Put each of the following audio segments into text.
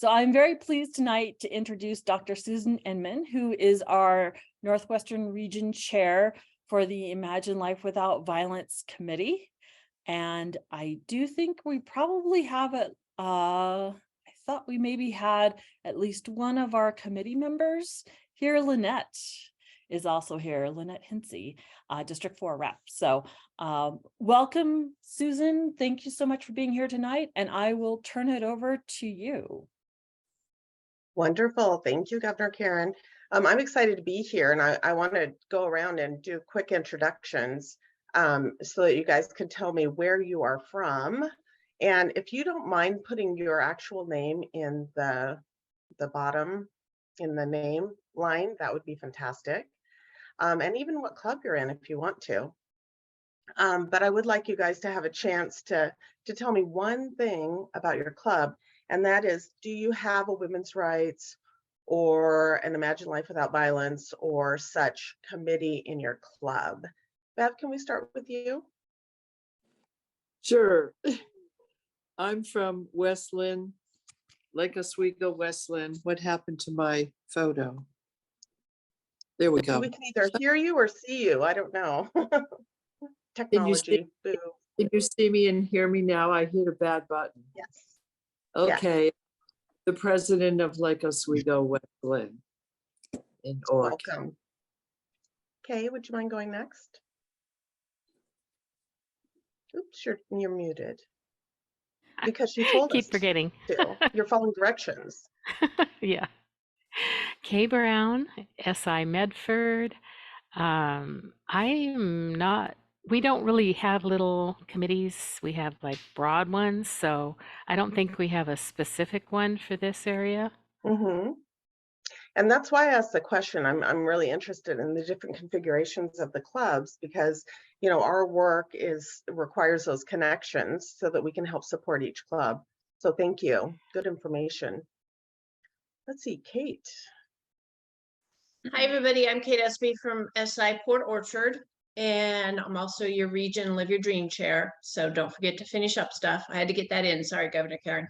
So I'm very pleased tonight to introduce Dr. Susan Inman, who is our Northwestern Region Chair for the Imagine Life Without Violence Committee. And I do think we probably have I thought we maybe had at least one of our committee members here. Lynette is also here, Lynette Hinsey, District 4 rep. So welcome, Susan. Thank you so much for being here tonight. And I will turn it over to you. Wonderful. Thank you, Governor Karen. I'm excited to be here, and I want to go around and do quick introductions so that you guys can tell me where you are from. And if you don't mind putting your actual name in the bottom in the name line, that would be fantastic. And even what club you're in if you want to. But I would like you guys to have a chance to tell me one thing about your club, and that is, do you have a women's rights or an Imagine Life Without Violence or such committee in your club? Bev, can we start with you? Sure. I'm from West Lynn, Lake Oswego, West Lynn. What happened to my photo? There we go. We can either hear you or see you. I don't know. Technology. Boo. Can you see me and hear me now? I hit a bad button. Yes. Okay. Yes. The president of Lake Oswego, West Lynn in Oregon. Welcome. Okay, would you mind going next? Oops, you're muted. Because you told us. Keep forgetting. You're following directions. Yeah. Kay Brown, SI Medford. We don't really have little committees. We have like broad ones. So I don't think we have a specific one for this area. Mm-hmm. And that's why I asked the question. I'm really interested in the different configurations of the clubs because, you know, our work requires those connections so that we can help support each club. So thank you. Good information. Let's see, Kate. Hi, everybody. I'm Kate Espy from SI Port Orchard, and I'm also your Region Live Your Dream Chair. So don't forget to finish up stuff. I had to get that in. Sorry, Governor Karen.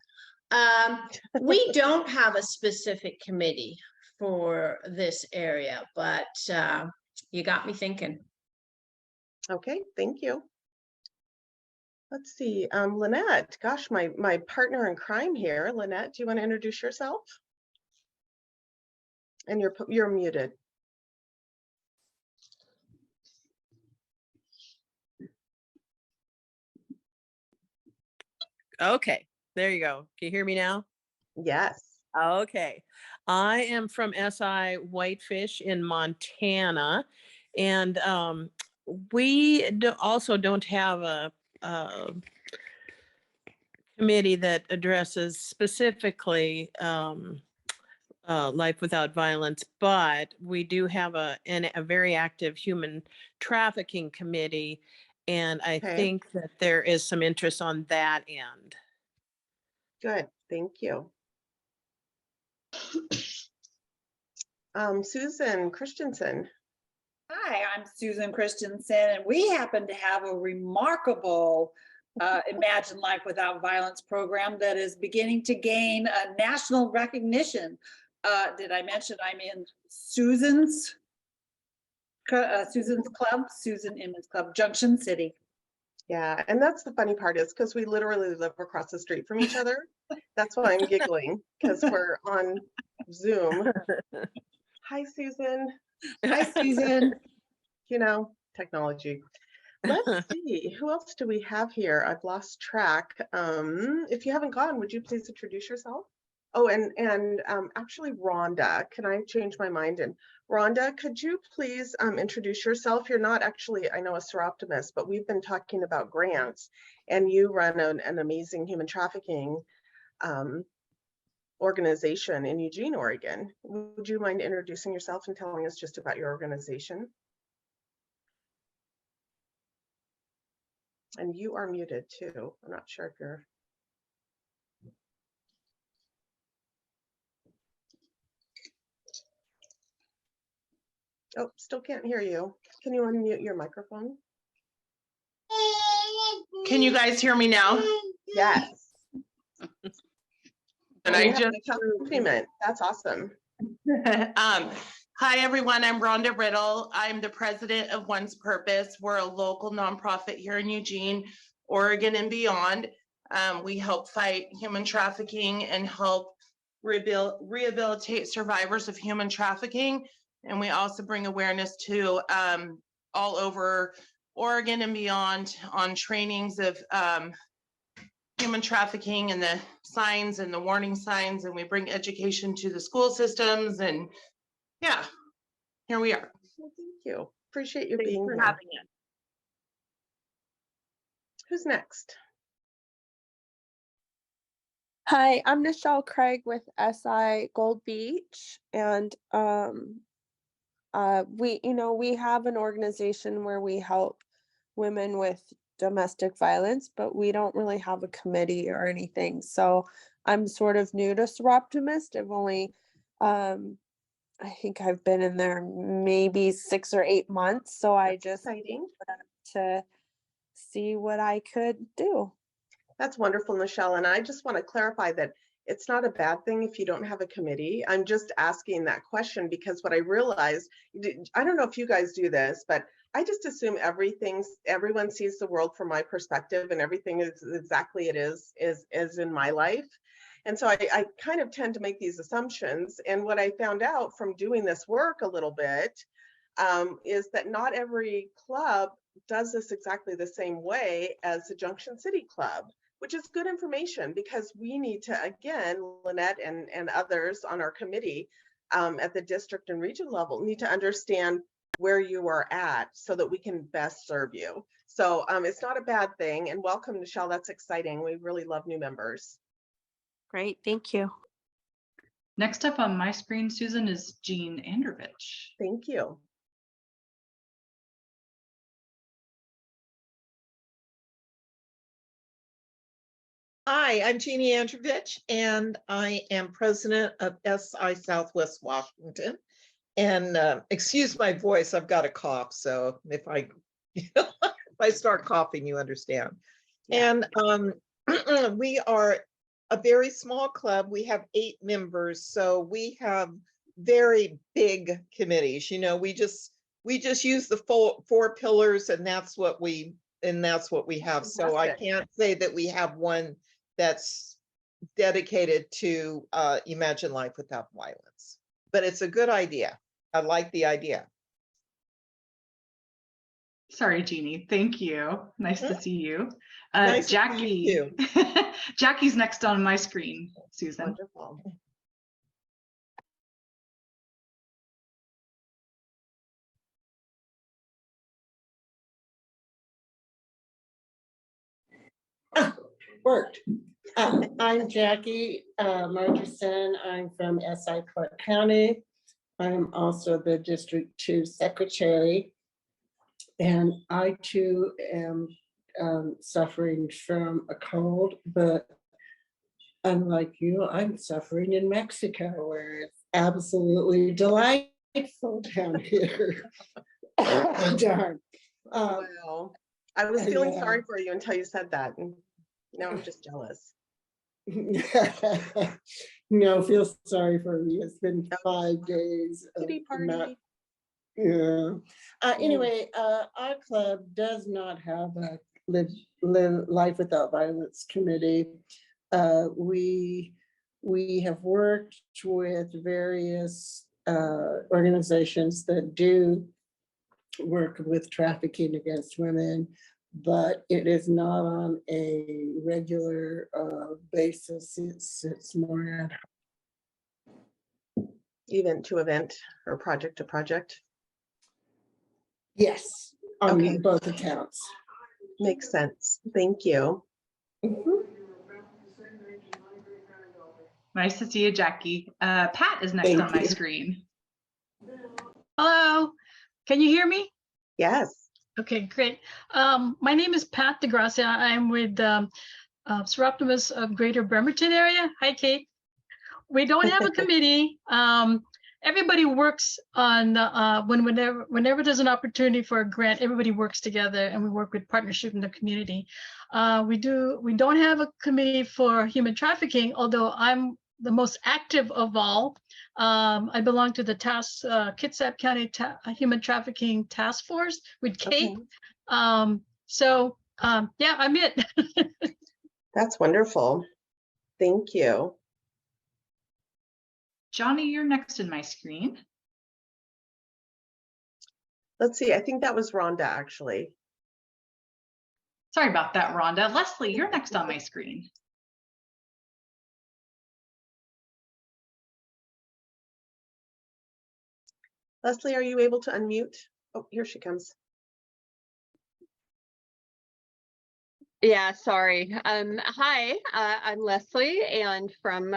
We don't have a specific committee for this area, but you got me thinking. Okay, thank you. Let's see, Lynette, gosh, my partner in crime here. Lynette, do you want to introduce yourself? And you're muted. Okay, there you go. Can you hear me now? Yes. Okay. I am from SI Whitefish in Montana, and we also don't have a committee that addresses specifically life without violence, but we do have a very active human trafficking committee, and I think that there is some interest on that end. Good, thank you. Susan Christensen. Hi, I'm Susan Christensen, and we happen to have a remarkable Imagine Life Without Violence program that is beginning to gain a national recognition. Did I mention I'm in Susan's club, Susan Inman's Club, Junction City. Yeah, and that's the funny part is because we literally live across the street from each other. That's why I'm giggling, because we're on Zoom. Hi, Susan. Hi, Susan. You know, technology. Let's see, who else do we have here? I've lost track. If you haven't gone, would you please introduce yourself? Oh, and actually, Rhonda, can I change my mind? And Rhonda, could you please introduce yourself? You're not actually, I know, a Seroptimist, but we've been talking about grants, and you run an amazing human trafficking organization in Eugene, Oregon. Would you mind introducing yourself and telling us just about your organization? And you are muted too. I'm not sure if you're. Oh, still can't hear you. Can you unmute your microphone? Can you guys hear me now? Yes. And You I have just, an accomplishment. That's awesome. hi, everyone. I'm Rhonda Riddle. I'm the president of One's Purpose. We're a local nonprofit here in Eugene, Oregon, and beyond. We help fight human trafficking and help rehabilitate survivors of human trafficking. And we also bring awareness to all over Oregon and beyond on trainings of human trafficking and the signs and the warning signs, and we bring education to the school systems, and yeah, here we are. Well, thank you. Appreciate you Thanks being for here. having us. Who's next? Hi, I'm Nichelle Craig with SI Gold Beach, and we have an organization where we help women with domestic violence, but we don't really have a committee or anything. So I'm sort of new to Soroptimist. I've only, I think I've been in there maybe 6 or 8 months. So I just Exciting. to see what I could do. That's wonderful, Nichelle. And I just want to clarify that it's not a bad thing if you don't have a committee. I'm just asking that question because what I realized, I don't know if you guys do this, but I just assume everyone sees the world from my perspective and everything is exactly it is in my life. And so I kind of tend to make these assumptions. And what I found out from doing this work a little bit is that not every club does this exactly the same way as the Junction City Club, which is good information because we need to, again, Lynette and others on our committee at the district and region level need to understand where you are at so that we can best serve you. So it's not a bad thing. And welcome, Nichelle. That's exciting. We really love new members. Great, thank you. Next up on my screen, Susan, is Jean Androvich. Thank you. Hi, I'm Jeannie Androvich, and I am president of SI Southwest Washington. And excuse my voice, I've got a cough, so if I if I start coughing, you understand. Yeah. And we are a very small club. We have 8 members, so we have very big committees. You know, we just use the 4 pillars, and that's what we have. So I can't say that we have one that's dedicated to Imagine Life Without Violence, but it's a good idea. I like the idea. Sorry, Jeannie. Thank you. Nice to see you. Nice Jackie. to see you too. Jackie's next on my screen, Susan. Wonderful. Worked. I'm Jackie Murchison. I'm from SI Clark County. I'm also the District 2 Secretary. And I too am suffering from a cold, but unlike you, I'm suffering in Mexico where it's absolutely delightful down here. Darn. Wow. I was feeling yeah. sorry for you until you said that. And now I'm just jealous. No, feel sorry for me. It's been 5 days. Kitty party. Yeah. Anyway, our club does not have a live Life Without Violence committee. We have worked with various organizations that do work with trafficking against women, but it is not on a regular basis. It's more Event to event or project to project. yes, on Okay. both accounts. Makes sense. Thank you. Nice to see you, Jackie. Pat is next Thank on my you. screen. Hello, can you hear me? Yes. Okay, great. My name is Pat DeGracia. I'm with Soroptimist of Greater Bremerton area. Hi, Kate. We don't have a committee. Everybody works on whenever there's an opportunity for a grant, everybody works together and we work with partnership in the community. We don't have a committee for human trafficking, although I'm the most active of all. I belong to the Kitsap County Human Trafficking Task Force with Kate. Okay. Yeah, I'm it. That's wonderful. Thank you. Johnny, you're next in my screen. Let's see, I think that was Rhonda, actually. Sorry about that, Rhonda. Leslie, you're next on my screen. Leslie, are you able to unmute? Oh, here she comes. Yeah, sorry. Hi, I'm Leslie, and from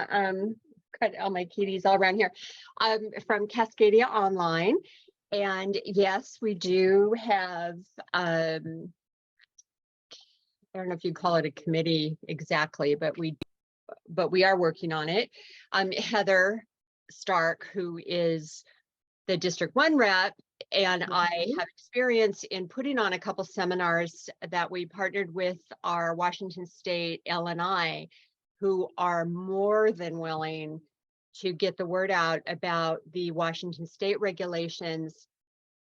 got all my kitties all around here. I'm from Cascadia Online, and yes, we do have. I don't know if you call it a committee exactly, but we are working on it. Heather Stark, who is the District 1 rep, and I have experience in putting on a couple seminars that we partnered with our Washington State LNI, who are more than willing to get the word out about the Washington State regulations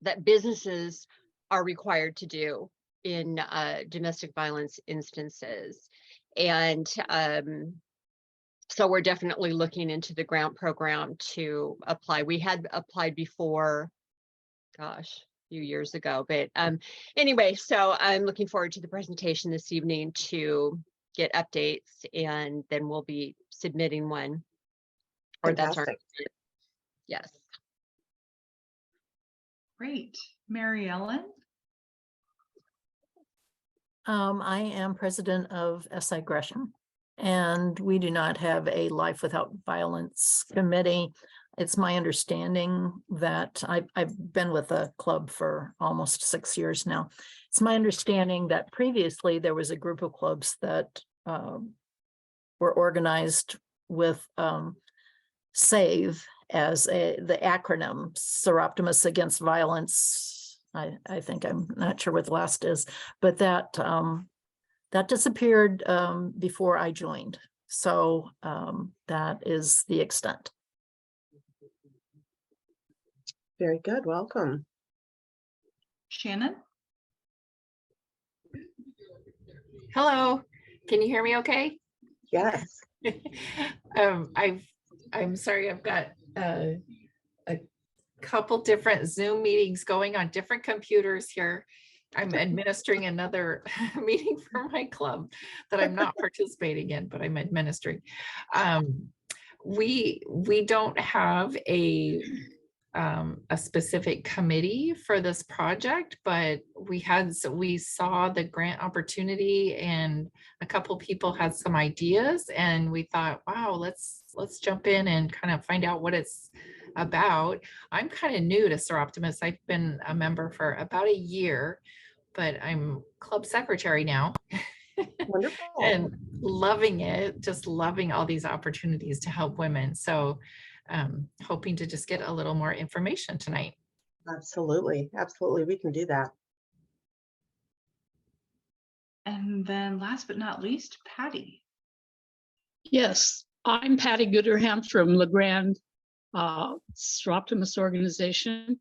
that businesses are required to do in domestic violence instances. And so we're definitely looking into the grant program to apply. We had applied before, gosh, a few years ago, but anyway, so I'm looking forward to the presentation this evening to get updates, and then we'll be submitting one. Or that's our, yes. Great. Mary Ellen? I am president of SI Gresham, and we do not have a Life Without Violence committee. It's my understanding that I've been with the club for almost 6 years now. It's my understanding that previously there was a group of clubs that were organized with SAVE as the acronym, Seroptimus Against Violence. I think, I'm not sure what the last is, but that disappeared before I joined. So that is the extent. Very good. Welcome. Shannon? Hello. Can you hear me okay? Yes. I'm sorry, I've got a couple different Zoom meetings going on different computers here. I'm administering another meeting for my club that I'm not participating in, but I'm administering. We don't have a specific committee for this project, but we saw the grant opportunity, and a couple people had some ideas, and we thought, wow, let's jump in and kind of find out what it's about. I'm kind of new to Seroptimus. I've been a member for about a year, but I'm club secretary now. Wonderful. And loving it, just loving all these opportunities to help women. So hoping to just get a little more information tonight. Absolutely. Absolutely. We can do that. And then last but not least, Patty. Yes, I'm Patty Gooderham from LeGrand Seroptimus organization.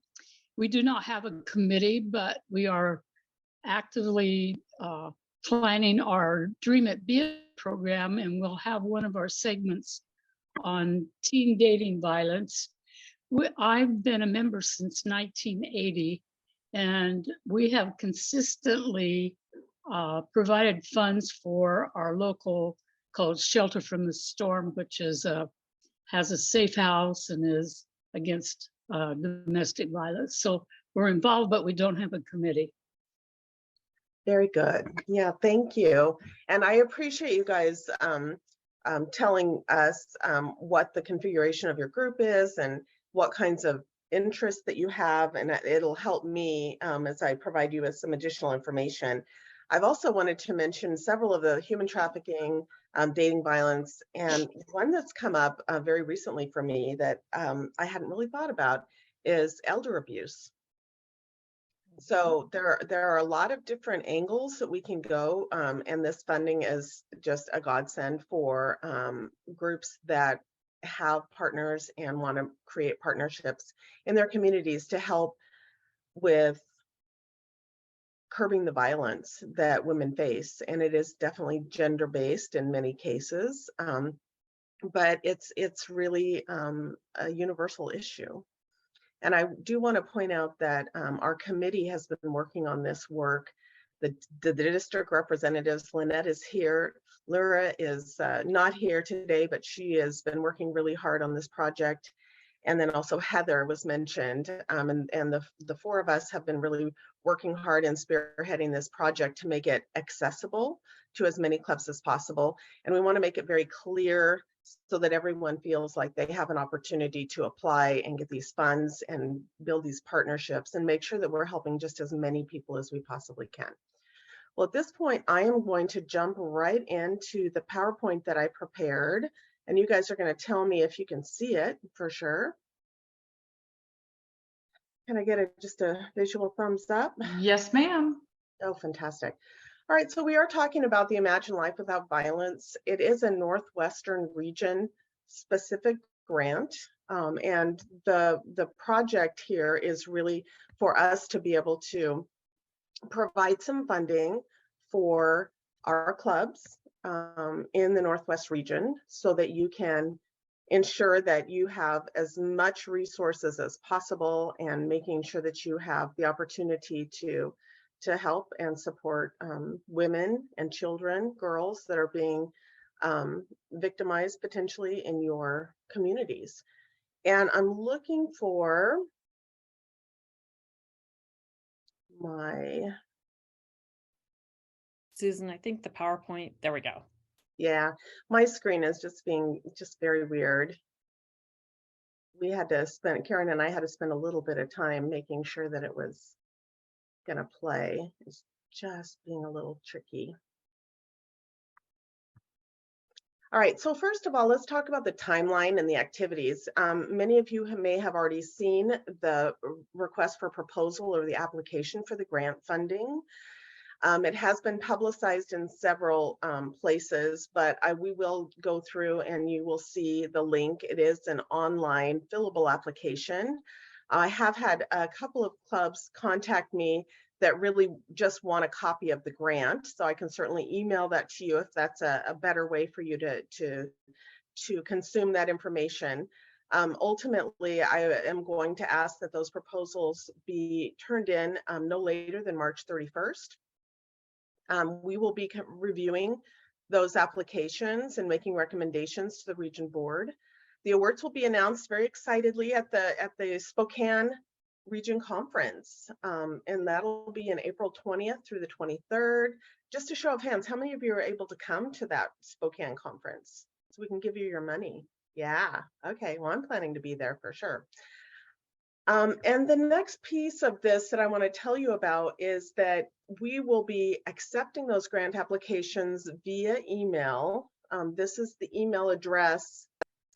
We do not have a committee, but we are actively planning our Dream It Be It program, and we'll have one of our segments on teen dating violence. I've been a member since 1980, and we have consistently provided funds for our local called Shelter from the Storm, which is has a safe house and is against domestic violence. So we're involved, but we don't have a committee. Very good. Yeah, thank you. And I appreciate you guys telling us what the configuration of your group is and what kinds of interests that you have, and it'll help me as I provide you with some additional information. I've also wanted to mention several of the human trafficking, dating violence, and one that's come up very recently for me that I hadn't really thought about is elder abuse. So there are a lot of different angles that we can go, and this funding is just a godsend for groups that have partners and want to create partnerships in their communities to help with curbing the violence that women face. And it is definitely gender-based in many cases, but it's really a universal issue. And I do want to point out that our committee has been working on this work. The district representatives, Lynette is here. Laura is not here today, but she has been working really hard on this project. And then also Heather was mentioned, and the four of us have been really working hard and spearheading this project to make it accessible to as many clubs as possible. And we want to make it very clear so that everyone feels like they have an opportunity to apply and get these funds and build these partnerships and make sure that we're helping just as many people as we possibly can. Well, at this point, I am going to jump right into the PowerPoint that I prepared, and you guys are going to tell me if you can see it for sure. Can I get just a visual thumbs up? Yes, ma'am. Oh, fantastic. All right, so we are talking about the Imagine Life Without Violence. It is a Northwestern region specific grant. And the project here is really for us to be able to provide some funding for our clubs in the Northwest region so that you can ensure that you have as much resources as possible and making sure that you have the opportunity to help and support women and children, girls that are being victimized potentially in your communities. And I'm looking for my... Susan, I think the PowerPoint, there we go. Yeah, my screen is just very weird. We had to spend, Karen and I had to spend a little bit of time making sure that it was gonna play. It's just being a little tricky. All right, so first of all, let's talk about the timeline and the activities. Many of you may have already seen the request for proposal or the application for the grant funding. It has been publicized in several places, but we will go through and you will see the link. It is an online fillable application. I have had a couple of clubs contact me that really just want a copy of the grant. So I can certainly email that to you if that's a better way for you to consume that information. Ultimately, I am going to ask that those proposals be turned in no later than March 31st. We will be reviewing those applications and making recommendations to the region board. The awards will be announced very excitedly at the Spokane Region Conference, and that'll be in April 20th through the 23rd. Just a show of hands, how many of you are able to come to that Spokane conference so we can give you your money? Yeah, okay, well, I'm planning to be there for sure. And the next piece of this that I want to tell you about is that we will be accepting those grant applications via email. This is the email address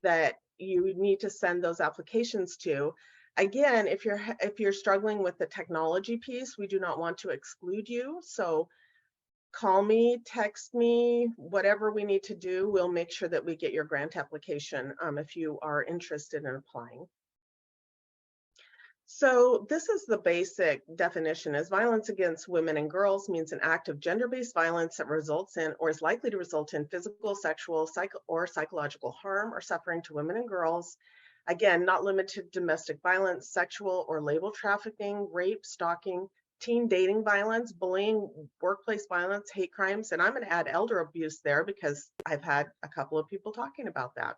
that you need to send those applications to. Again, if you're struggling with the technology piece, we do not want to exclude you. So call me, text me, whatever we need to do, we'll make sure that we get your grant application if you are interested in applying. So this is the basic definition: is violence against women and girls means an act of gender-based violence that results in or is likely to result in physical, sexual, or psychological harm or suffering to women and girls. Again, not limited to domestic violence, sexual or labor trafficking, rape, stalking, teen dating violence, bullying, workplace violence, hate crimes, and I'm going to add elder abuse there because I've had a couple of people talking about that.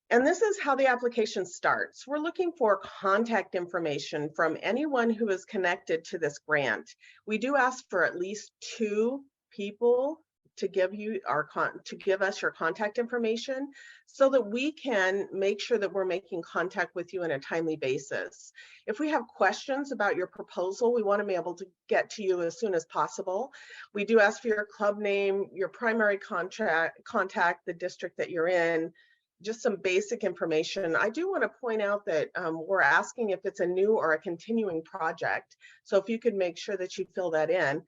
And this is how the application starts. We're looking for contact information from anyone who is connected to this grant. We do ask for at least 2 people to give us your contact information so that we can make sure that we're making contact with you on a timely basis. If we have questions about your proposal, we want to be able to get to you as soon as possible. We do ask for your club name, your primary contact, the district that you're in, just some basic information. I do want to point out that we're asking if it's a new or a continuing project. So if you could make sure that you fill that in.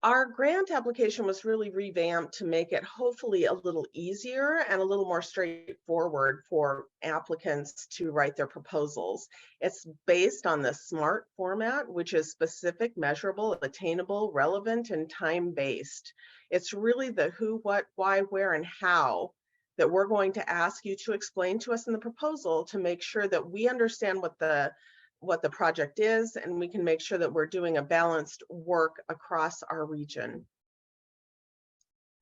Our grant application was really revamped to make it hopefully a little easier and a little more straightforward for applicants to write their proposals. It's based on the SMART format, which is specific, measurable, attainable, relevant, and time-based. It's really the who, what, why, where, and how that we're going to ask you to explain to us in the proposal to make sure that we understand what the project is, and we can make sure that we're doing a balanced work across our region.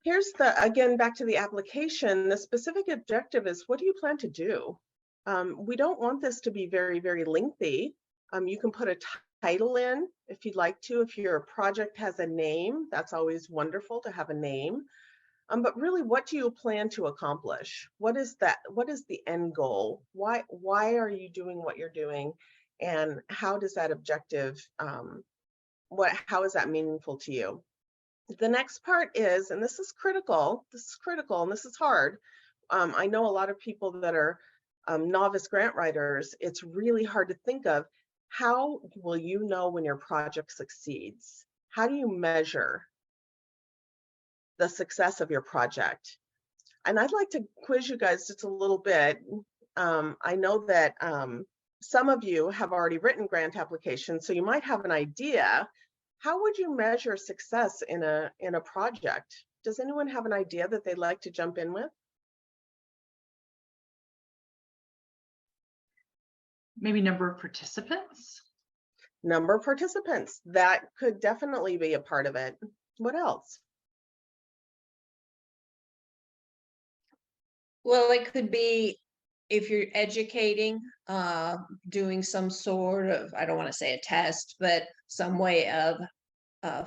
Here's again, back to the application, the specific objective is, what do you plan to do? We don't want this to be very, very lengthy. You can put a title in if you'd like to. If your project has a name, that's always wonderful to have a name. But really, what do you plan to accomplish? What is that? What is the end goal? Why are you doing what you're doing? And how does that objective, how is that meaningful to you? The next part is, and this is critical, and this is hard. I know a lot of people that are novice grant writers, it's really hard to think of, how will you know when your project succeeds? How do you measure the success of your project? And I'd like to quiz you guys just a little bit. I know that some of you have already written grant applications, so you might have an idea. How would you measure success in a project? Does anyone have an idea that they'd like to jump in with? Maybe number of participants? Number of participants, that could definitely be a part of it. What else? Well, it could be if you're educating, doing some sort of, I don't want to say a test, but some way of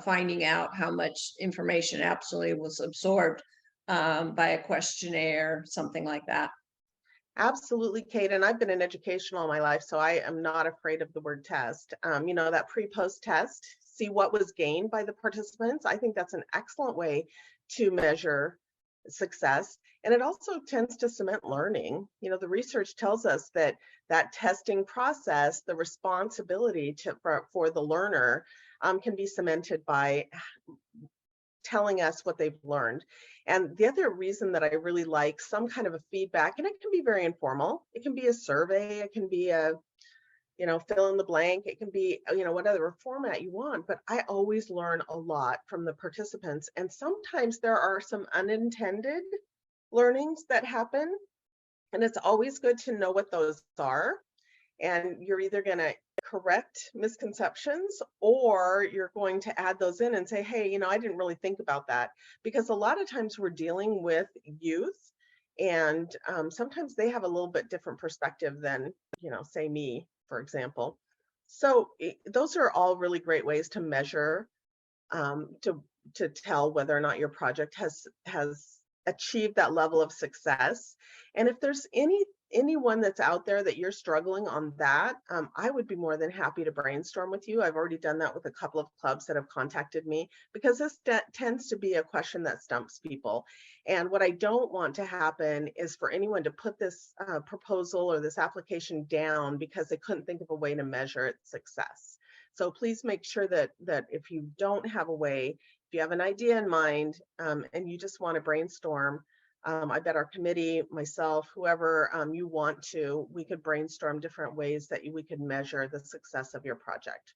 finding out how much information absolutely was absorbed by a questionnaire, something like that. Absolutely, Kate. And I've been in education all my life, so I am not afraid of the word test. You know, that pre-post test, see what was gained by the participants. I think that's an excellent way to measure success. And it also tends to cement learning. You know, the research tells us that that testing process, the responsibility for the learner can be cemented by telling us what they've learned. And the other reason that I really like some kind of a feedback, and it can be very informal, it can be a survey, it can be a, you know, fill in the blank, it can be, you know, whatever format you want, but I always learn a lot from the participants. And sometimes there are some unintended learnings that happen, and it's always good to know what those are. And you're either going to correct misconceptions, or you're going to add those in and say, hey, you know, I didn't really think about that. Because a lot of times we're dealing with youth, and sometimes they have a little bit different perspective than, you know, say me, for example. So those are all really great ways to measure, to tell whether or not your project has achieved that level of success. And if there's anyone that's out there that you're struggling on that, I would be more than happy to brainstorm with you. I've already done that with a couple of clubs that have contacted me, because this tends to be a question that stumps people. And what I don't want to happen is for anyone to put this proposal or this application down because they couldn't think of a way to measure its success. So please make sure that if you don't have a way, if you have an idea in mind, and you just want to brainstorm, I bet our committee, myself, whoever you want to, we could brainstorm different ways that we could measure the success of your project.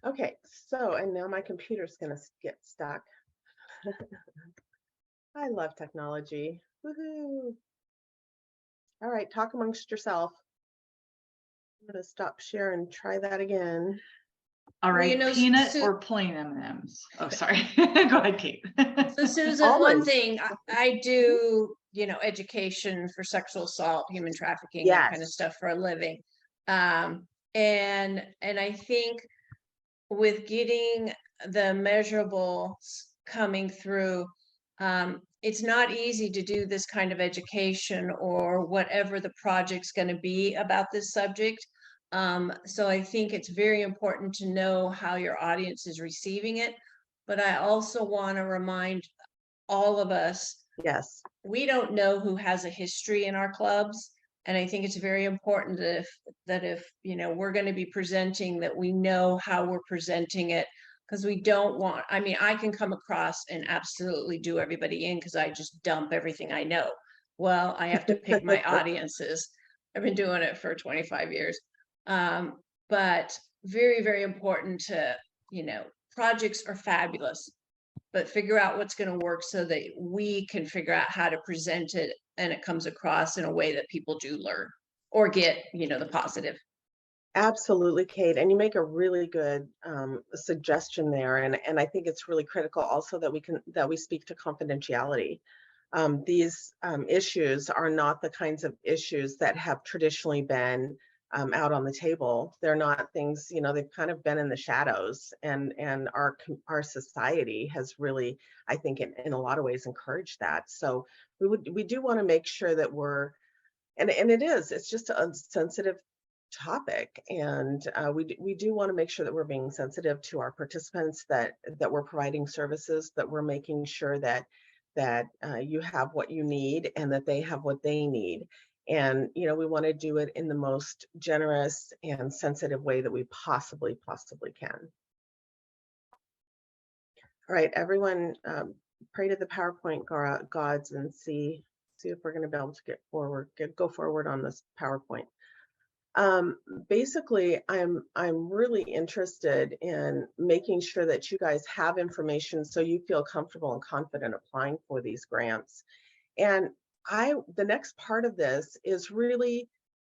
Okay, so, and now my computer's gonna get stuck. I love technology. Woohoo! All right, talk amongst yourself. I'm gonna stop share and try that again. All right, you know, peanut or plain M&Ms? Oh, sorry. Go ahead, Kate. So Susan, one thing, I do, you know, education for sexual assault, human trafficking, that kind of stuff for a living. And I think with getting the measurables coming through, it's not easy to do this kind of education or whatever the project's going to be about this subject. So I think it's very important to know how your audience is receiving it. But I also want to remind all of us, yes, we don't know who has a history in our clubs. And I think it's very important that if you know, we're going to be presenting, that we know how we're presenting it, Because we don't want, I mean, I can come across and absolutely do everybody in because I just dump everything I know. Well, I have to pick my audiences. I've been doing it for 25 years. But very, very important to, you know, projects are fabulous, but figure out what's going to work so that we can figure out how to present it and it comes across in a way that people do learn or get, you know, the positive. Absolutely, Kate. And you make a really good suggestion there. And I think it's really critical also that we speak to confidentiality. These issues are not the kinds of issues that have traditionally been out on the table. They're not things, you know, they've kind of been in the shadows, and our society has really, I think, in a lot of ways encouraged that. So we do want to make sure that it's just a sensitive topic, and we do want to make sure that we're being sensitive to our participants, that we're providing services, that we're making sure that you have what you need and that they have what they need. And, you know, we want to do it in the most generous and sensitive way that we possibly can. All right, everyone, pray to the PowerPoint gods and see if we're going to be able to go forward on this PowerPoint. Basically, I'm really interested in making sure that you guys have information so you feel comfortable and confident applying for these grants. And the next part of this is really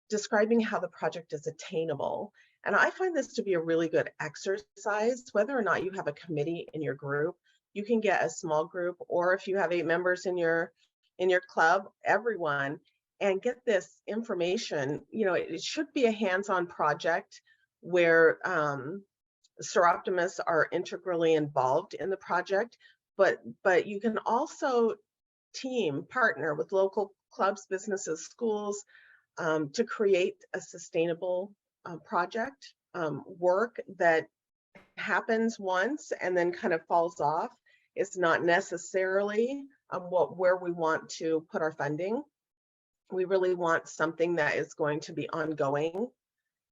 describing how the project is attainable. And I find this to be a really good exercise, whether or not you have a committee in your group. You can get a small group, or if you have 8 members in your club, everyone, and get this information. You know, it should be a hands-on project where Soroptimists are integrally involved in the project, but you can also partner with local clubs, businesses, schools to create a sustainable project work that happens once and then kind of falls off. It's not necessarily where we want to put our funding. We really want something that is going to be ongoing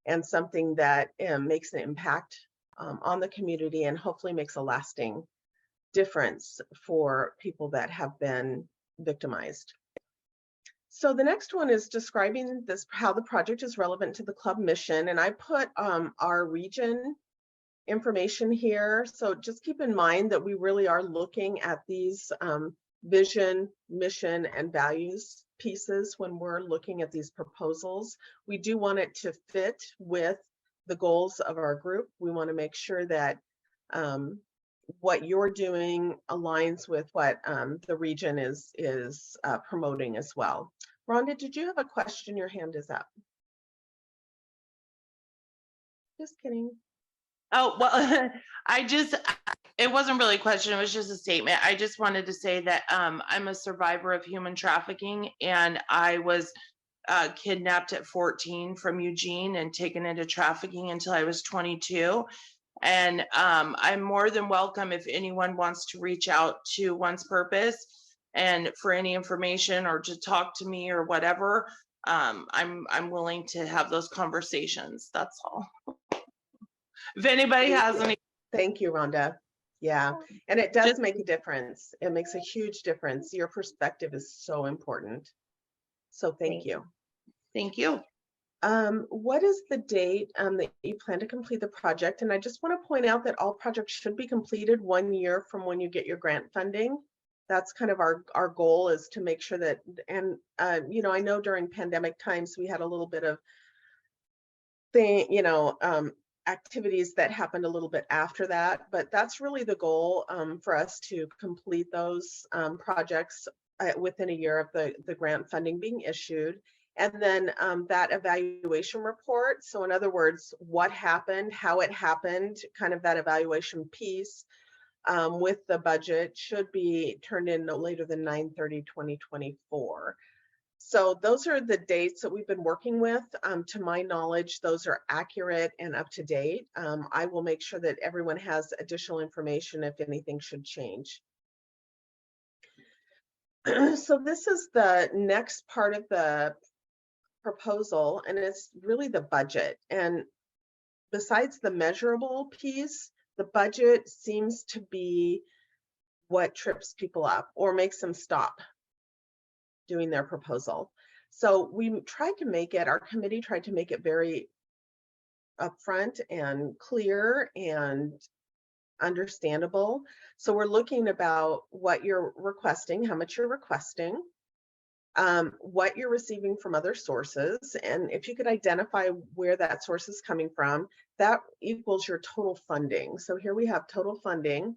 and something that makes an impact on the community and hopefully makes a lasting difference for people that have been victimized. So the next one is describing how the project is relevant to the club mission. And I put our region information here. So just keep in mind that we really are looking at these vision, mission, and values pieces when we're looking at these proposals. We do want it to fit with the goals of our group. We want to make sure that what you're doing aligns with what the region is promoting as well. Rhonda, did you have a question? Your hand is up. Just kidding. Oh, well, it wasn't really a question, it was just a statement. I just wanted to say that I'm a survivor of human trafficking, and I was kidnapped at 14 from Eugene and taken into trafficking until I was 22. And I'm more than welcome if anyone wants to reach out to One's Purpose and for any information or to talk to me or whatever. I'm willing to have those conversations. That's all. If anybody has any. Thank you, Rhonda. Yeah, and it does make a difference. It makes a huge difference. Your perspective is so important. So thank you. Thank you. What is the date that you plan to complete the project? And I just want to point out that all projects should be completed 1 year from when you get your grant funding. That's kind of our goal, is to make sure that, and you know, I know during pandemic times we had a little bit of activities that happened a little bit after that, but that's really the goal for us to complete those projects within a year of the grant funding being issued. And then that evaluation report. So in other words, what happened, how it happened, kind of that evaluation piece with the budget should be turned in no later than 9/30/2024. So those are the dates that we've been working with. To my knowledge, those are accurate and up to date. I will make sure that everyone has additional information if anything should change. So this is the next part of the proposal, and it's really the budget. And besides the measurable piece, the budget seems to be what trips people up or makes them stop doing their proposal. So we tried to make it, our committee tried to make it very upfront and clear and understandable. So we're looking about what you're requesting, how much you're requesting, what you're receiving from other sources. And if you could identify where that source is coming from, that equals your total funding. So here we have total funding.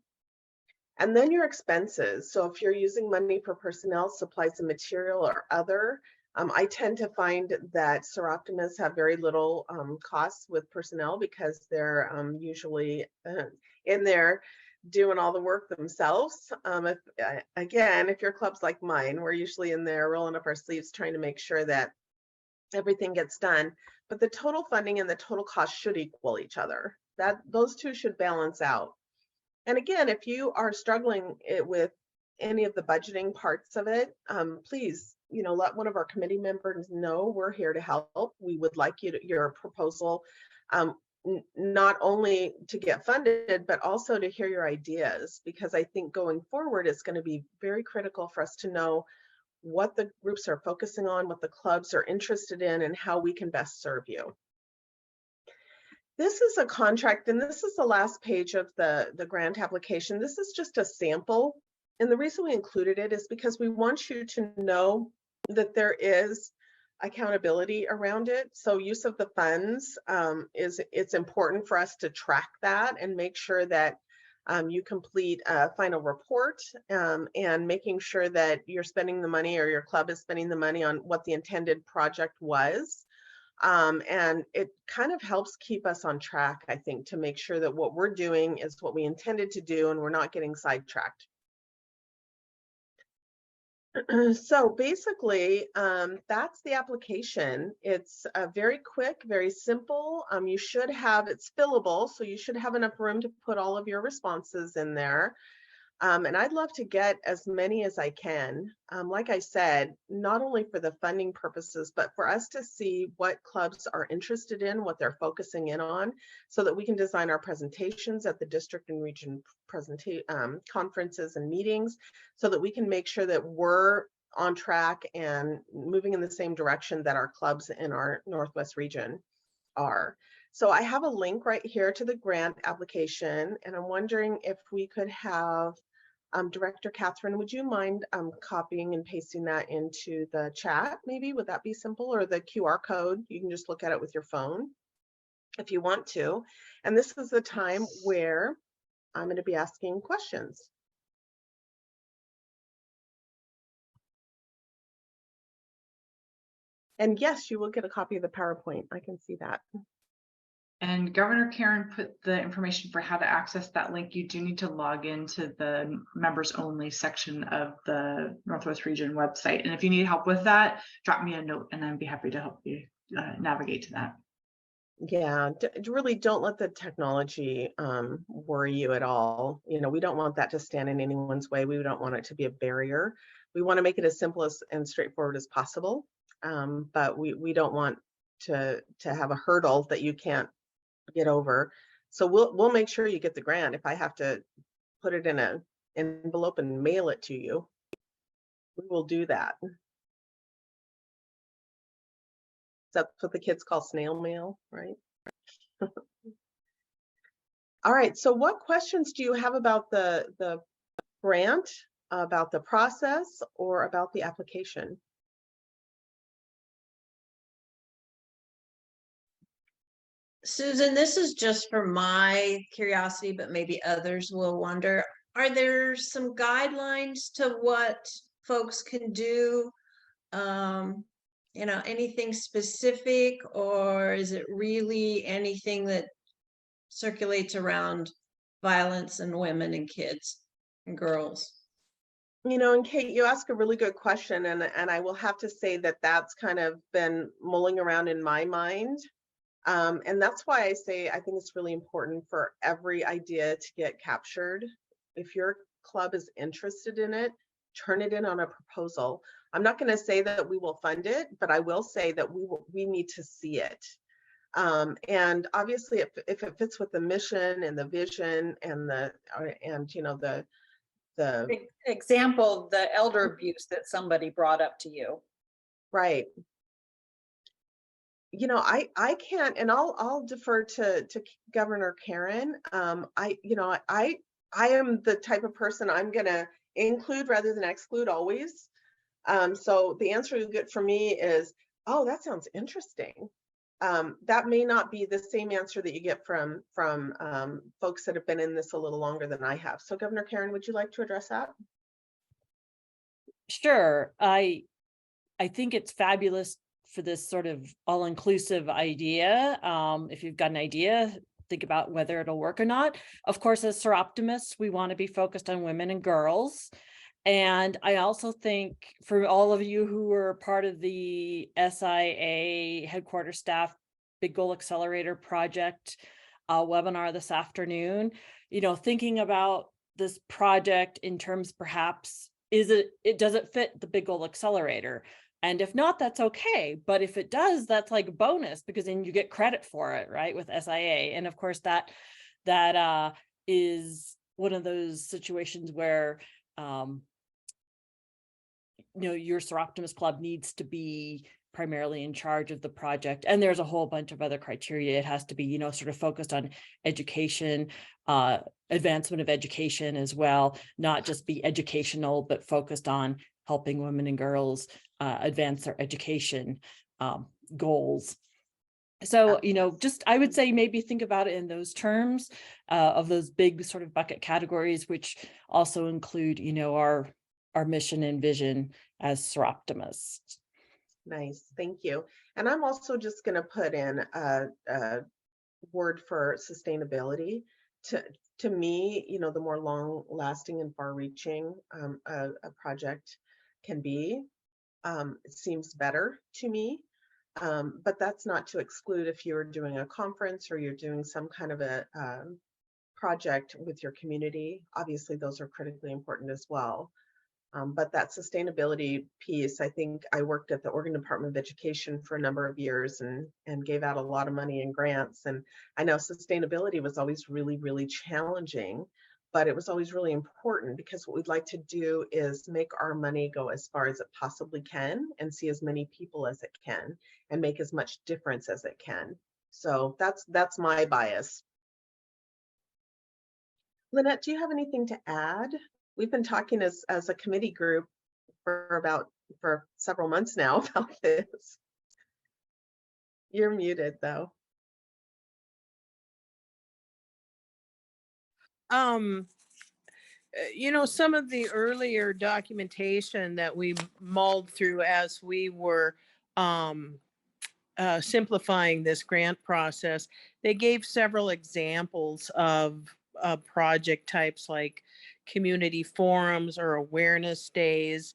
And then your expenses. So if you're using money for personnel, supplies and material or other, I tend to find that Soroptimist have very little costs with personnel because they're usually in there doing all the work themselves. If your club's like mine, we're usually in there rolling up our sleeves trying to make sure that everything gets done. But the total funding and the total cost should equal each other. Those two should balance out. And again, if you are struggling with any of the budgeting parts of it, please, let one of our committee members know we're here to help. We would like your proposal, not only to get funded, but also to hear your ideas, because I think going forward, it's going to be very critical for us to know what the groups are focusing on, what the clubs are interested in, and how we can best serve you. This is a contract, and this is the last page of the grant application. This is just a sample. And the reason we included it is because we want you to know that there is accountability around it. So use of the funds, it's important for us to track that and make sure that you complete a final report and making sure that you're spending the money or your club is spending the money on what the intended project was. And it kind of helps keep us on track, I think, to make sure that what we're doing is what we intended to do and we're not getting sidetracked. So basically, that's the application. It's very quick, very simple. You should have, it's fillable, so you should have enough room to put all of your responses in there. And I'd love to get as many as I can. Like I said, not only for the funding purposes, but for us to see what clubs are interested in, what they're focusing in on, so that we can design our presentations at the district and region conferences and meetings, so that we can make sure that we're on track and moving in the same direction that our clubs in our Northwest region are. So I have a link right here to the grant application, and I'm wondering if we could have Director Catherine, would you mind copying and pasting that into the chat maybe? Would that be simple? Or the QR code, you can just look at it with your phone if you want to. And this is the time where I'm going to be asking questions. And yes, you will get a copy of the PowerPoint. I can see that. And Governor Karen put the information for how to access that link. You do need to log into the members only section of the Northwest Region website. And if you need help with that, drop me a note and I'd be happy to help you navigate to that. Yeah, really don't let the technology worry you at all. We don't want that to stand in anyone's way. We don't want it to be a barrier. We want to make it as simple and straightforward as possible. But we don't want to have a hurdle that you can't get over. So we'll make sure you get the grant. If I have to put it in an envelope and mail it to you, we will do that. That's what the kids call snail mail, right? All right, so what questions do you have about the grant, about the process, or about the application? Susan, this is just for my curiosity, but maybe others will wonder, are there some guidelines to what folks can do? Anything specific, or is it really anything that circulates around violence and women and kids and girls? And Kate, you ask a really good question, and I will have to say that that's kind of been mulling around in my mind. And that's why I say I think it's really important for every idea to get captured. If your club is interested in it, turn it in on a proposal. I'm not going to say that we will fund it, but I will say that we need to see it. And obviously, if it fits with the mission and the vision and you know, the Example, the elder abuse that somebody brought up to you. right. You know, I can't, and I'll defer to Governor Karen. You know, I am the type of person I'm gonna include rather than exclude always. So the answer you get from me is, oh, that sounds interesting. That may not be the same answer that you get from folks that have been in this a little longer than I have. So Governor Karen, would you like to address that? Sure. I think it's fabulous for this sort of all-inclusive idea. If you've got an idea, think about whether it'll work or not. Of course, as Soroptimists, we want to be focused on women and girls. And I also think for all of you who were part of the SIA headquarters staff Big Goal Accelerator project webinar this afternoon, you know, thinking about this project in terms perhaps, does it fit the Big Goal Accelerator? And if not, that's okay. But if it does, that's like a bonus, because then you get credit for it, right, with SIA. And of course, that is one of those situations where you know, your Soroptimist Club needs to be primarily in charge of the project. And there's a whole bunch of other criteria. It has to be, you know, sort of focused on education, advancement of education as well, not just be educational, but focused on helping women and girls advance their education goals. So, you know, just, I would say maybe think about it in those terms of those big sort of bucket categories, which also include, you know, our mission and vision as Soroptimists. Nice, thank you. And I'm also just going to put in a word for sustainability. To me, you know, the more long-lasting and far-reaching a project can be, it seems better to me. But that's not to exclude if you're doing a conference or you're doing some kind of a project with your community. Obviously, those are critically important as well. But that sustainability piece, I think I worked at the Oregon Department of Education for a number of years and gave out a lot of money in grants. And I know sustainability was always really, really challenging, but it was always really important, because what we'd like to do is make our money go as far as it possibly can and see as many people as it can and make as much difference as it can. So that's my bias. Lynette, do you have anything to add? We've been talking as a committee group for several months now about this. You're muted though. You know, some of the earlier documentation that we mulled through as we were simplifying this grant process, they gave several examples of project types like community forums or awareness days.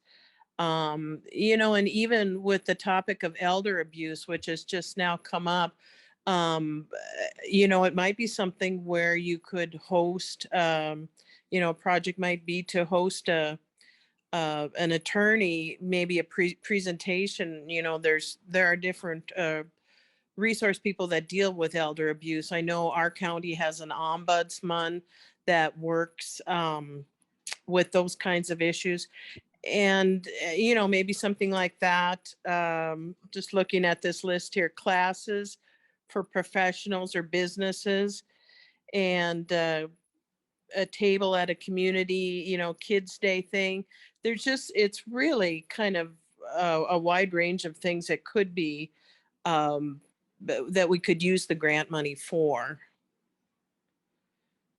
You know, and even with the topic of elder abuse, which has just now come up, you know, it might be something where you could host, you know, a project might be to host an attorney, maybe a presentation. You know, there are different resource people that deal with elder abuse. I know our county has an ombudsman that works with those kinds of issues. And, you know, maybe something like that. Just looking at this list here, classes for professionals or businesses, and a table at a community, you know, kids day thing. There's just, it's really kind of a wide range of things that could be, that we could use the grant money for.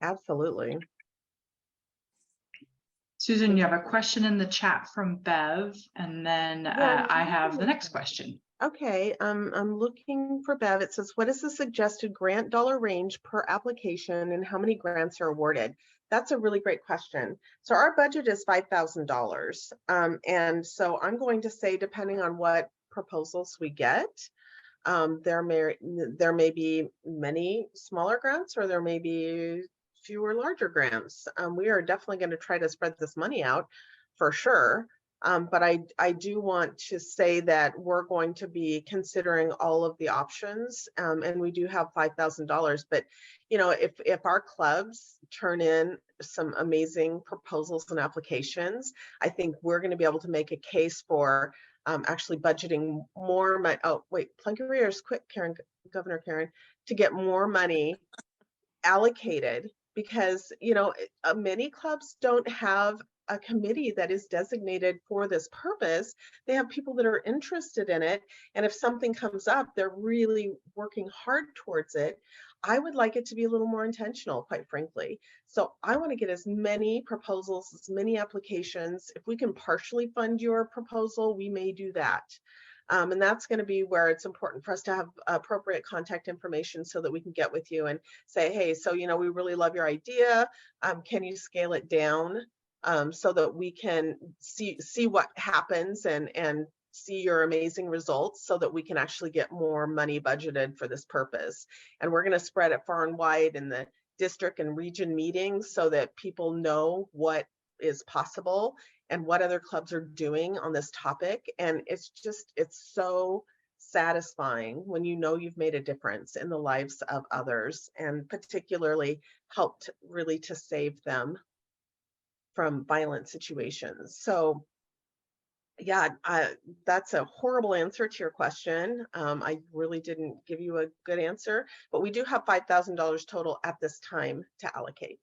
Absolutely. Susan, you have a question in the chat from Bev, and then I have the next question. Okay, I'm looking for Bev. It says, what is the suggested grant dollar range per application and how many grants are awarded? That's a really great question. So our budget is $5,000. And so I'm going to say, depending on what proposals we get, there may be many smaller grants, or there may be fewer larger grants. We are definitely going to try to spread this money out for sure. But I do want to say that we're going to be considering all of the options, and we do have $5,000. But you know, if our clubs turn in some amazing proposals and applications, I think we're going to be able to make a case for actually budgeting more money. Oh wait, plug your ears quick, Karen, Governor Karen, to get more money allocated, because you know, many clubs don't have a committee that is designated for this purpose. They have people that are interested in it, and if something comes up, they're really working hard towards it. I would like it to be a little more intentional, quite frankly. So I want to get as many proposals, as many applications. If we can partially fund your proposal, we may do that. And that's going to be where it's important for us to have appropriate contact information so that we can get with you and say, hey, so, you know, we really love your idea. Can you scale it down so that we can see what happens and see your amazing results, so that we can actually get more money budgeted for this purpose. And we're going to spread it far and wide in the district and region meetings so that people know what is possible and what other clubs are doing on this topic. And it's so satisfying when you know you've made a difference in the lives of others, and particularly helped really to save them from violent situations. So yeah, that's a horrible answer to your question. I really didn't give you a good answer, but we do have $5,000 total at this time to allocate.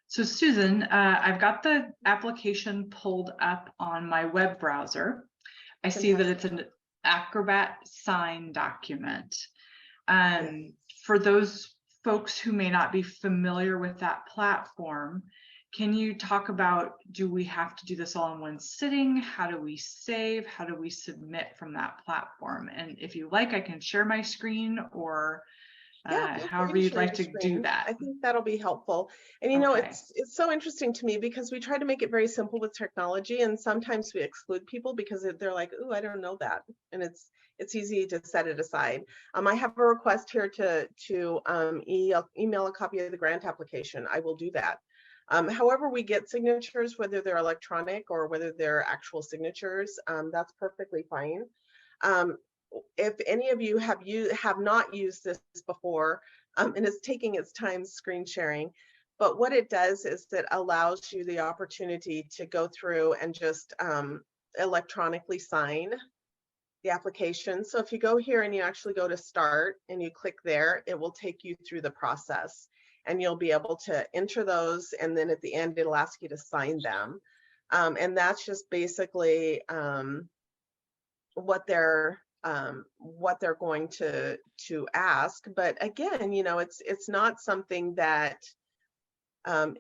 So Susan, I've got the application pulled up on my web browser. I see that it's an Acrobat sign document. For those folks who may not be familiar with that platform, can you talk about, do we have to do this all in one sitting? How do we save? How do we submit from that platform? And if you like, I can share my screen, or however you'd like to do that. I think that'll be helpful. And you know, it's so interesting to me because we try to make it very simple with technology, and sometimes we exclude people because they're like, "Ooh, I don't know that," and it's easy to set it aside. I have a request here to email a copy of the grant application. I will do that. However we get signatures, whether they're electronic or whether they're actual signatures, that's perfectly fine. If any of you have not used this before, and it's taking its time screen sharing, but what it does is it allows you the opportunity to go through and just electronically sign the application. So if you go here and you actually go to start and you click there, it will take you through the process, and you'll be able to enter those, and then at the end it'll ask you to sign them. And that's just basically what they're going to ask. But again, you know, it's not something that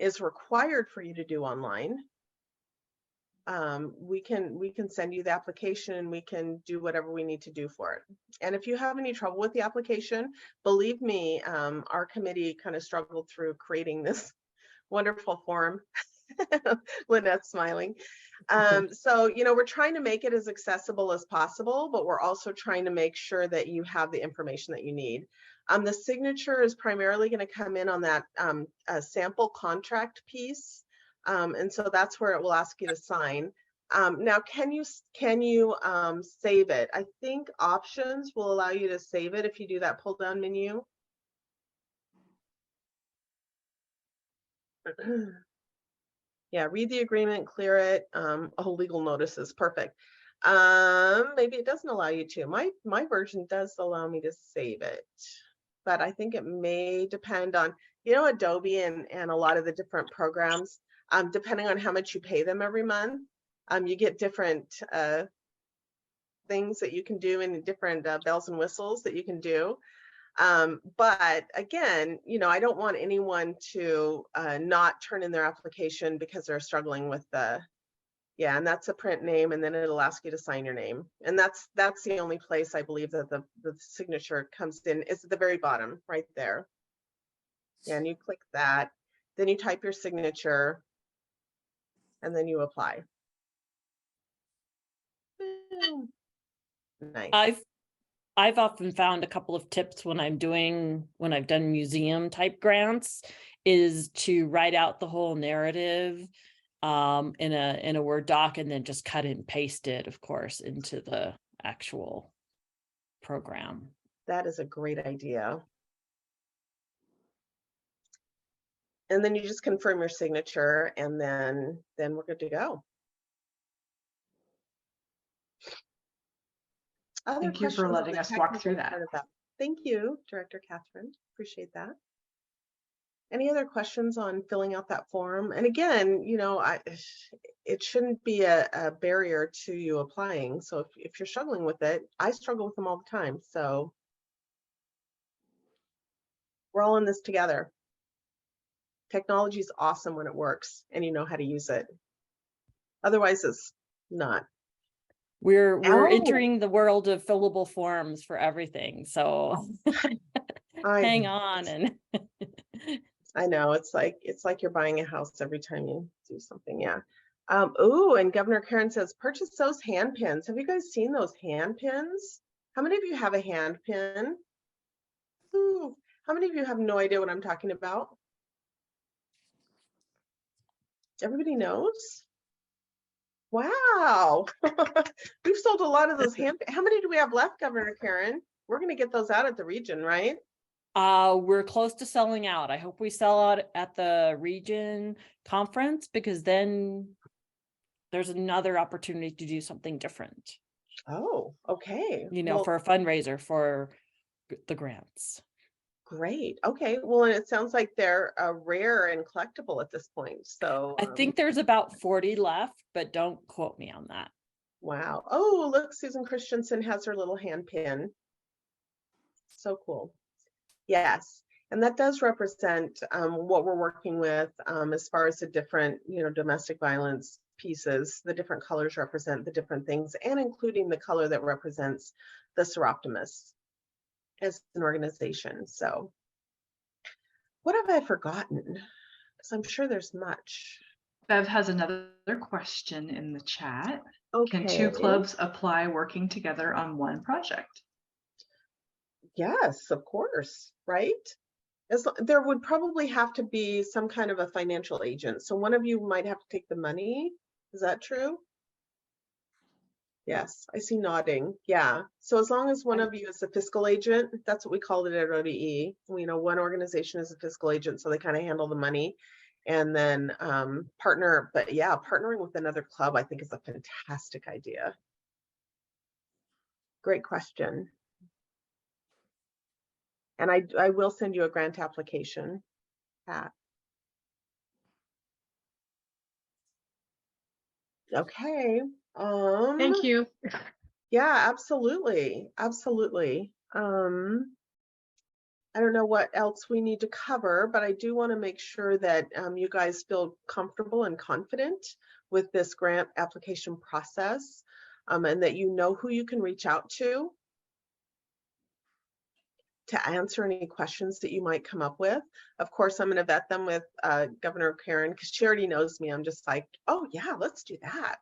is required for you to do online. We can send you the application, and we can do whatever we need to do for it. And if you have any trouble with the application, believe me, our committee kind of struggled through creating this wonderful form. Lynette's smiling. So, you know, we're trying to make it as accessible as possible, but we're also trying to make sure that you have the information that you need. The signature is primarily going to come in on that sample contract piece. And so that's where it will ask you to sign. Now, can you save it? I think options will allow you to save it if you do that pull down menu. Yeah, read the agreement, clear it. Oh, legal notices, perfect. Maybe it doesn't allow you to. My version does allow me to save it, but I think it may depend on, you know, Adobe and a lot of the different programs. Depending on how much you pay them every month, you get different things that you can do, and different bells and whistles that you can do. But again, you know, I don't want anyone to not turn in their application because they're struggling with and that's a print name, and then it'll ask you to sign your name. And that's the only place I believe that the signature comes in, is at the very bottom right there. Yeah, and you click that, then you type your signature, and then you apply. Nice. I've often found a couple of tips when I've done museum type grants, is to write out the whole narrative in a Word doc, and then just cut and paste it, of course, into the actual program. That is a great idea. And then you just confirm your signature, and then we're good to go. Other Thank you for questions on letting the us walk technical through that. part of Thank you, Director Catherine. Appreciate that. Any other questions on filling out that form? And again, you know, it shouldn't be a barrier to you applying. So if you're struggling with it, I struggle with them all the time. So we're all in this together. Technology is awesome when it works and you know how to use it. Otherwise, it's not. We're Oh. entering the world of fillable forms for everything. So hang on. And I know it's like you're buying a house every time you do something. Yeah. Oh, and Governor Karen says, purchase those hand pins. Have you guys seen those hand pins? How many of you have a hand pin? Ooh, how many of you have no idea what I'm talking about? Everybody knows? Wow. We've sold a lot of those hand. How many do we have left, Governor Karen? We're going to get those out at the region, right? we're close to selling out. I hope we sell out at the region conference, because then there's another opportunity to do something different, Oh, okay. you know, Well, for a fundraiser for the grants. great. Okay. Well, and it sounds like they're rare and collectible at this point. So I think there's about 40 left, but don't quote me on that. wow. Oh, look, Susan Christensen has her little hand pin. So cool. Yes. And that does represent what we're working with as far as the different, you know, domestic violence pieces. The different colors represent the different things, and including the color that represents the Soroptimist as an organization. So what have I forgotten? Because I'm sure there's much. Bev has another question in the chat. Okay. Can two clubs apply working together on one project? Yes, of course, right? There would probably have to be some kind of a financial agent. So one of you might have to take the money. Is that true? Yes, I see nodding. Yeah. So as long as one of you is a fiscal agent, that's what we called it at ODE. You know, one organization is a fiscal agent, so they kind of handle the money, and then partner. But yeah, partnering with another club, I think, is a fantastic idea. Great question. And I will send you a grant application, Pat. Okay. Thank you. Yeah, absolutely. Absolutely. I don't know what else we need to cover, but I do want to make sure that you guys feel comfortable and confident with this grant application process, and that you know who you can reach out to answer any questions that you might come up with. Of course, I'm going to vet them with Governor Karen, because she already knows me. I'm just like, oh yeah, let's do that.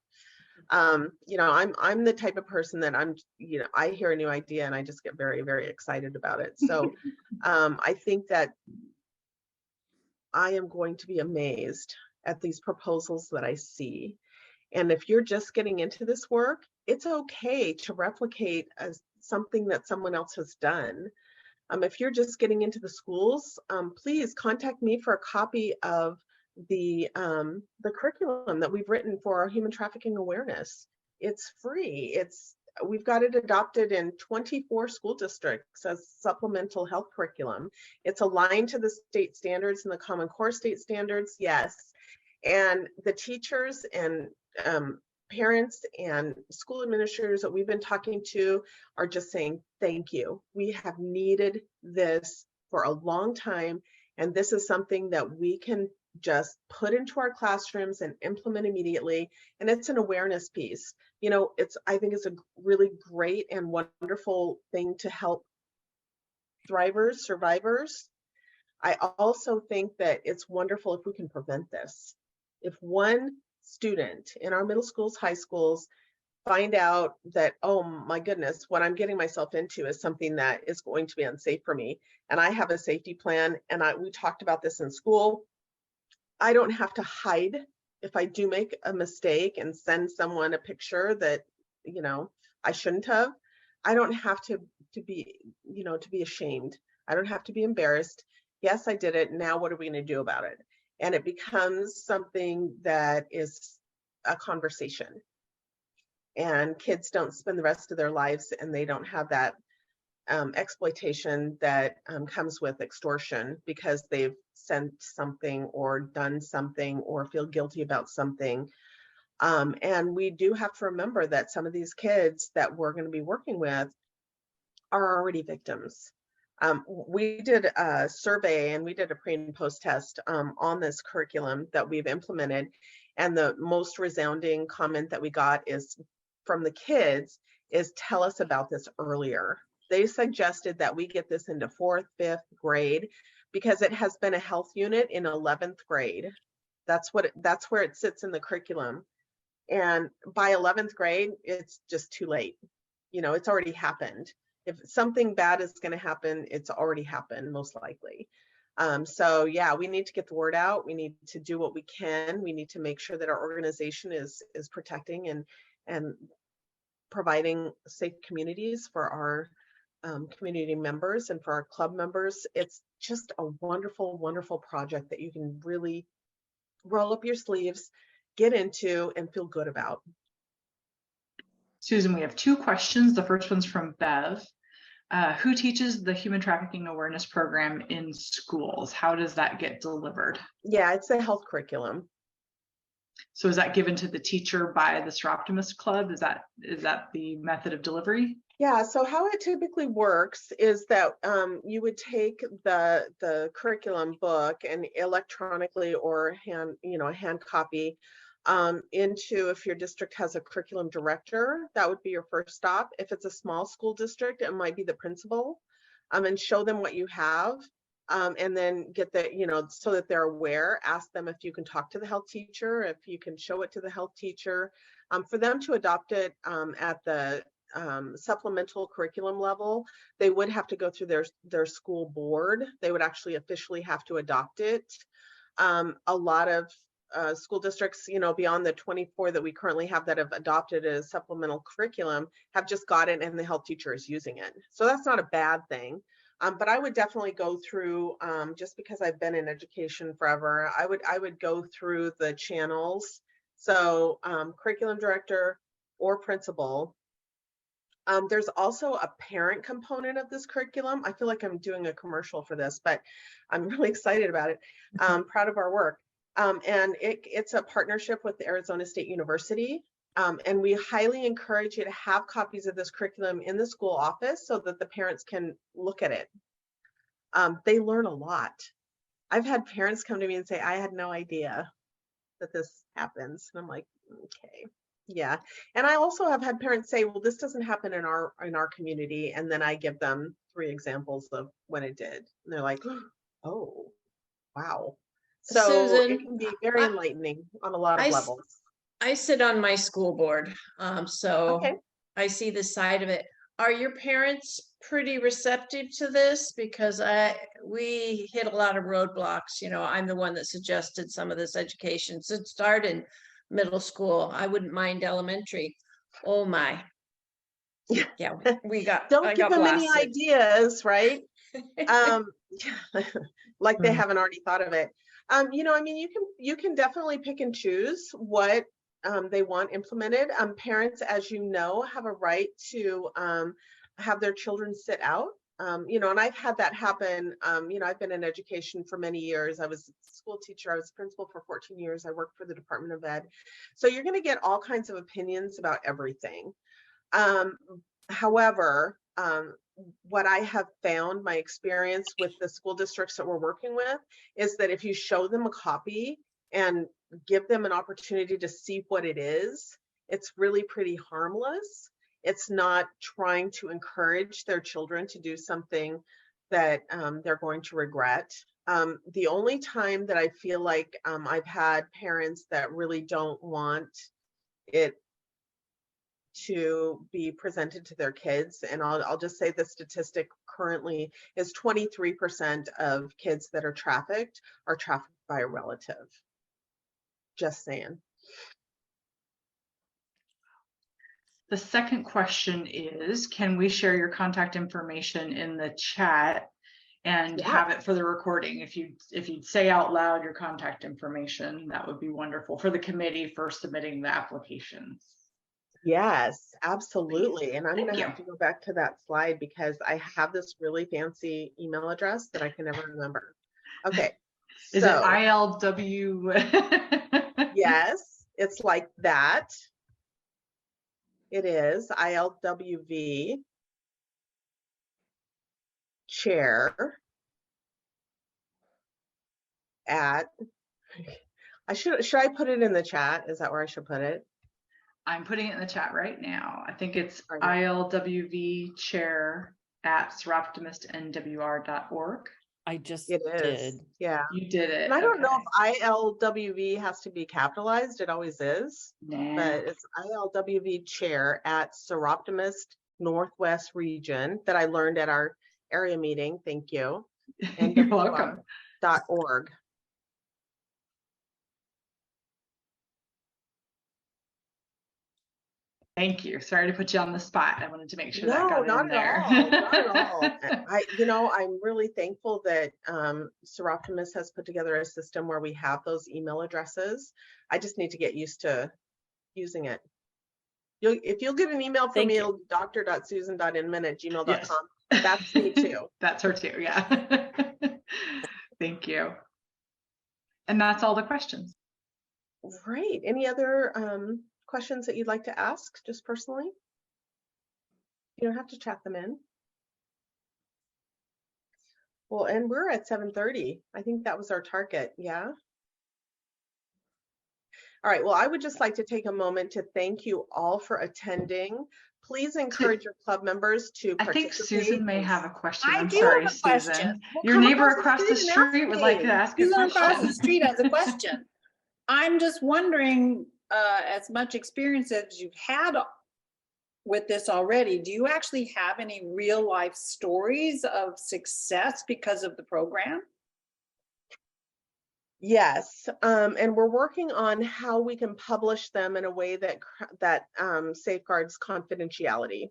You know, I'm the type of person that you know, I hear a new idea and I just get very, very excited about it. So I think that I am going to be amazed at these proposals that I see. And if you're just getting into this work, it's okay to replicate something that someone else has done. If you're just getting into the schools, please contact me for a copy of the curriculum that we've written for our human trafficking awareness. It's free. We've got it adopted in 24 school districts as supplemental health curriculum. It's aligned to the state standards and the Common Core state standards, yes. And the teachers and parents and school administrators that we've been talking to are just saying, thank you. We have needed this for a long time. And this is something that we can just put into our classrooms and implement immediately. And it's an awareness piece. You know, I think it's a really great and wonderful thing to help thrivers, survivors. I also think that it's wonderful if we can prevent this. If one student in our middle schools, high schools find out that, oh my goodness, what I'm getting myself into is something that is going to be unsafe for me, and I have a safety plan, and we talked about this in school, I don't have to hide if I do make a mistake and send someone a picture that, you know, I shouldn't have, I don't have to be, you know, to be ashamed. I don't have to be embarrassed. Yes, I did it. Now what are we going to do about it? And it becomes something that is a conversation. And kids don't spend the rest of their lives and they don't have that exploitation that comes with extortion because they've sent something or done something or feel guilty about something. And we do have to remember that some of these kids that we're going to be working with are already victims. We did a survey and we did a pre and post test on this curriculum that we've implemented. And the most resounding comment that we got is from the kids is, tell us about this earlier. They suggested that we get this into 4th, 5th grade because it has been a health unit in 11th grade. That's where it sits in the curriculum. And by 11th grade, it's just too late. You know, it's already happened. If something bad is going to happen, it's already happened, most likely. So yeah, we need to get the word out. We need to do what we can. We need to make sure that our organization is protecting and providing safe communities for our community members and for our club members. It's just a wonderful, wonderful project that you can really roll up your sleeves, get into, and feel good about. Susan, we have 2 questions. The first one's from Bev. Who teaches the human trafficking awareness program in schools? How does that get delivered? Yeah, it's a health curriculum. So is that given to the teacher by the Soroptimist Club? Is that the method of delivery? Yeah, so how it typically works is that you would take the curriculum book and electronically or a hand copy into, if your district has a curriculum director, that would be your first stop. If it's a small school district, it might be the principal, and show them what you have. And then get the, so that they're aware, ask them if you can talk to the health teacher, if you can show it to the health teacher, for them to adopt it at the supplemental curriculum level. They would have to go through their school board. They would actually officially have to adopt it. A lot of school districts, beyond the 24 that we currently have that have adopted as supplemental curriculum, have just got it and the health teacher is using it. So that's not a bad thing. But I would definitely go through, just because I've been in education forever, I would go through the channels. So curriculum director or principal. There's also a parent component of this curriculum. I feel like I'm doing a commercial for this, but I'm really excited about it. Proud of our work. And it's a partnership with Arizona State University. And we highly encourage you to have copies of this curriculum in the school office so that the parents can look at it. They learn a lot. I've had parents come to me and say, I had no idea that this happens. And I'm like, okay, yeah. And I also have had parents say, well, this doesn't happen in our community. And then I give them 3 examples of when it did. And they're like, oh, wow. So Susan, it can be very enlightening on a lot of levels. I sit on my school board, so Okay. I see this side of it. Are your parents pretty receptive to this? Because we hit a lot of roadblocks. I'm the one that suggested some of this education should start in middle school. I wouldn't mind elementary. Oh my. Yeah, we got. Don't give them any ideas, right? Like they haven't already thought of it. You can definitely pick and choose what they want implemented. Parents, as you know, have a right to have their children sit out. And I've had that happen. I've been in education for many years. I was a school teacher. I was principal for 14 years. I worked for the Department of Ed. So you're going to get all kinds of opinions about everything. However, what I have found, my experience with the school districts that we're working with, is that if you show them a copy and give them an opportunity to see what it is, it's really pretty harmless. It's not trying to encourage their children to do something that they're going to regret. The only time that I feel like I've had parents that really don't want it to be presented to their kids, and I'll just say the statistic currently is 23% of kids that are trafficked by a relative. Just saying. The second question is, can we share your contact information in the chat and have it for the recording? If you'd say out loud your contact information, that would be wonderful for the committee for submitting the applications. Yes, absolutely. And I'm Thank gonna you. have to go back to that slide because I have this really fancy email address that I can never remember. Okay. Is it ILW? Yes, it's like that. It is ILWV chair at, should I put it in the chat? Is that where I should put it? I'm putting it in the chat right now. I think it's ILWV chair at seroptimistnwr.org. I just It is. did. Yeah. You did it. And I don't know if ILWV has to be capitalized. It always is. Nah. But it's ILWV chair at Seroptimist Northwest Region that I learned at our area meeting. Thank you. And You're welcome. .org. Thank you. Sorry to put you on the spot. I wanted to make sure that No, got not in at there. all. Not at all. I'm really thankful that Seroptimist has put together a system where we have those email addresses. I just need to get used to using it. If you'll get an email from me, dr.susan.inman@gmail.com. Yes. That's me too. That's her too. Yeah. Thank you. And that's all the questions. Great. Any other questions that you'd like to ask just personally? You don't have to chat them in. Well, and we're at 7:30. I think that was our target. Yeah. All right. Well, I would just like to take a moment to thank you all for attending. Please encourage your club members to I participate. think Susan may have a question. I I'm do sorry, have a question. Susan. Well, Your come neighbor across the across the street and ask street would like to me. ask a Susan across the question. street has a question. I'm just wondering, as much experience as you've had with this already, do you actually have any real life stories of success because of the program? Yes, and we're working on how we can publish them in a way that safeguards confidentiality.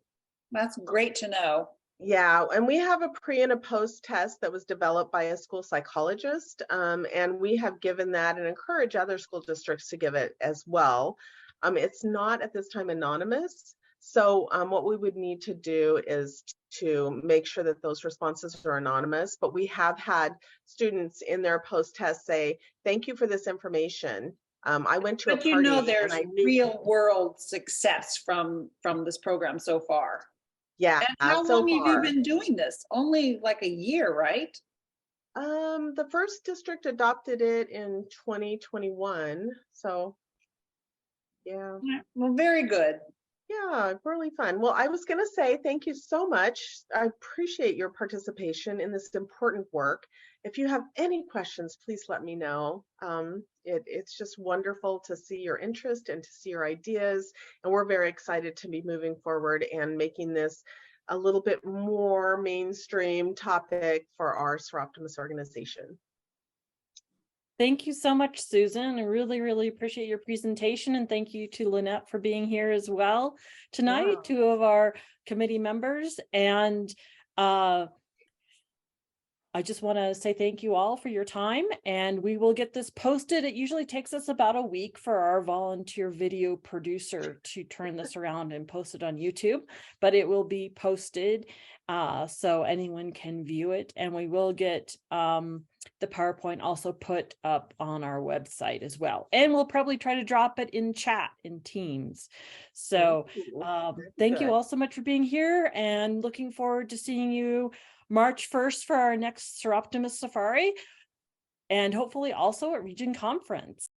That's great to know. Yeah, and we have a pre and a post test that was developed by a school psychologist, and we have given that and encourage other school districts to give it as well. It's not at this time anonymous, so what we would need to do is to make sure that those responses are anonymous, but we have had students in their post test say, "Thank you for this information. I went to a But party there's and I knew." real world success from this program so far. Yeah, And how so long have you far. been doing this? Only like a year, right? The first district adopted it in 2021, so yeah. Well, very good. Yeah, really fun. Well, I was going to say thank you so much. I appreciate your participation in this important work. If you have any questions, please let me know. It's just wonderful to see your interest and to see your ideas. And we're very excited to be moving forward and making this a little bit more mainstream topic for our Seroptimist organization. Thank you so much, Susan. I really, really appreciate your presentation, and thank you to Lynette for being here as well tonight, Wow. 2 of our committee members. And I just want to say thank you all for your time, and we will get this posted. It usually takes us about a week for our volunteer video producer to turn this around and post it on YouTube, but it will be posted so anyone can view it, and we will get the PowerPoint also put up on our website as well. And we'll probably try to drop it in chat in Teams. So thank you all so much for being here, and looking forward to seeing you March 1st for our next Seroptimist Safari, and hopefully also at Region Conference.